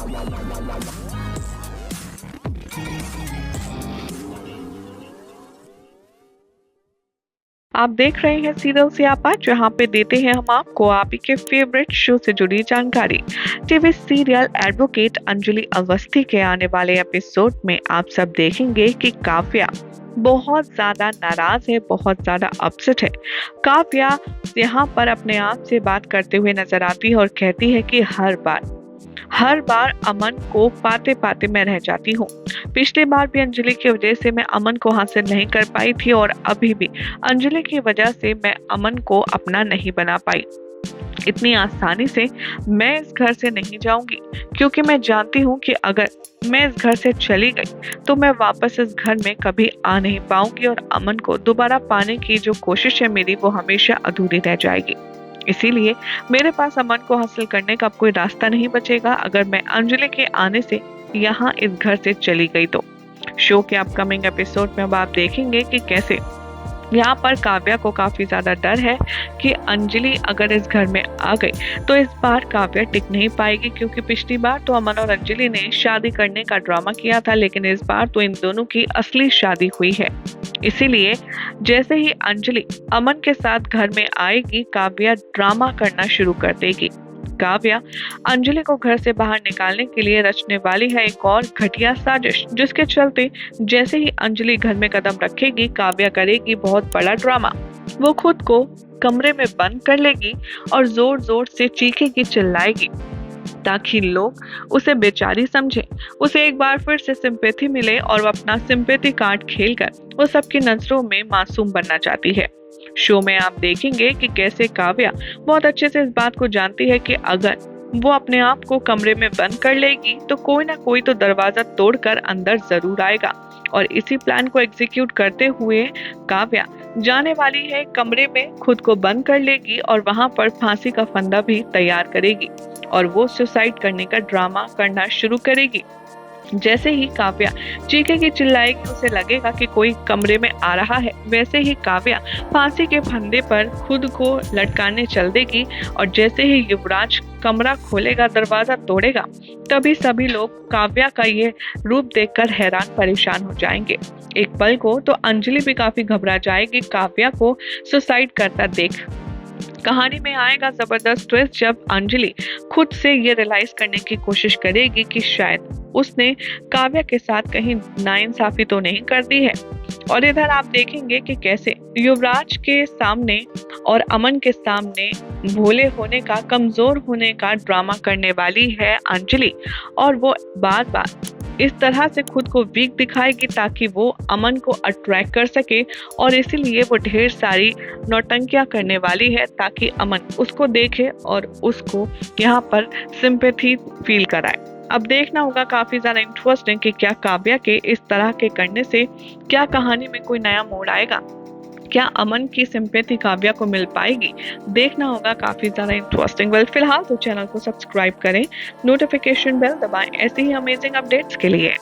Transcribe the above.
आप देख रहे हैं सीरियल स्यापा, जहां पे देते हैं हम आपको आप ही के फेवरेट शो से जुड़ी जानकारी। TV serial advocate Anjali Awasthi के आने वाले एपिसोड में आप सब देखेंगे कि काव्या बहुत ज्यादा नाराज है, बहुत ज्यादा अपसेट है। काव्या यहाँ पर अपने आप से बात करते हुए नजर आती है और कहती है कि हर बार अमन को पाते पाते मैं रह जाती हूँ। पिछली बार भी अंजलि की वजह से मैं अमन को हासिल नहीं कर पाई थी और अभी भी अंजलि की वजह से मैं अमन को अपना नहीं बना पाई। इतनी आसानी से मैं इस घर से नहीं जाऊंगी, क्योंकि मैं जानती हूँ कि अगर मैं इस घर से चली गई तो मैं वापस इस घर में कभी आ नहीं पाऊंगी और अमन को दोबारा पाने की जो कोशिश है मेरी, वो हमेशा अधूरी रह जाएगी। इसीलिए मेरे पास अमन को हासिल करने का कोई रास्ता नहीं बचेगा अगर मैं अंजलि के आने से यहाँ इस घर से चली गई तो। शो के अपकमिंग एपिसोड में अब आप देखेंगे कि कैसे यहाँ पर काव्या को काफी ज्यादा डर है कि अंजलि अगर इस घर में आ गई तो इस बार काव्या टिक नहीं पाएगी, क्योंकि पिछली बार तो अमन और अंजलि ने शादी करने का ड्रामा किया था, लेकिन इस बार तो इन दोनों की असली शादी हुई है। इसीलिए जैसे ही अंजलि अमन के साथ घर में आएगी, काव्या ड्रामा करना शुरू कर देगी। काव्या अंजलि को घर से बाहर निकालने के लिए रचने वाली है एक और घटिया साजिश, जिसके चलते जैसे ही अंजलि घर में कदम रखेगी, काव्या करेगी बहुत बड़ा ड्रामा। वो खुद को कमरे में बंद कर लेगी और जोर जोर से चीखेगी, चिल्लाएगी, ताकि लोग उसे बेचारी समझे, उसे एक बार फिर से सिंपैथी मिले और वो अपना सिंपैथी कार्ड खेलकर वो सबकी नजरों में मासूम बनना चाहती है। शो में आप देखेंगे कि कैसे काव्या बहुत अच्छे से इस बात को जानती है कि अगर वो अपने आप को कमरे में बंद कर लेगी तो कोई ना कोई तो दरवाजा तोड़कर अंदर जरूर आएगा, और इसी प्लान को एग्जीक्यूट करते हुए काव्या जाने वाली है कमरे में, खुद को बंद कर लेगी और वहां पर फांसी का फंदा भी तैयार करेगी और वो सुसाइड करने का ड्रामा करना शुरू करेगी। जैसे ही काव्या चीखेगी, चिल्लाएगी, उसे लगेगा कि कोई कमरे में आ रहा है, वैसे ही काव्या फांसी के फंदे पर खुद को लटकाने चल देगी और जैसे ही युवराज कमरा खोलेगा, दरवाजा तोड़ेगा, तभी सभी लोग काव्या का ये रूप देखकर हैरान परेशान हो जाएंगे। एक पल को तो अंजलि भी काफी घबरा जाएगी काव्या को सुसाइड करता देख। कहानी में आएगा जबरदस्त ट्विस्ट जब अंजलि खुद से ये रियलाइज करने की कोशिश करेगी कि शायद उसने काव्या के साथ कहीं नाइंसाफी तो नहीं कर दी है। और इधर आप देखेंगे कि कैसे युवराज के सामने और अमन के सामने भोले होने का, कमजोर होने का ड्रामा करने वाली है अंजलि, और वो बार बार इस तरह से खुद को वीक दिखाएगी ताकि वो अमन को अट्रैक्ट कर सके, और इसीलिए वो ढेर सारी नौटंकियां करने वाली है ताकि अमन उसको देखे और उसको यहाँ पर सिंपैथी फील कराए। अब देखना होगा काफी ज्यादा इंटरेस्टिंग कि क्या काव्या के इस तरह के करने से क्या कहानी में कोई नया मोड़ आएगा, क्या अमन की सिंपैथी काव्या को मिल पाएगी। देखना होगा काफी ज्यादा इंटरेस्टिंग। फिलहाल तो चैनल को सब्सक्राइब करें, नोटिफिकेशन बेल दबाएं ऐसे ही अमेजिंग अपडेट्स के लिए।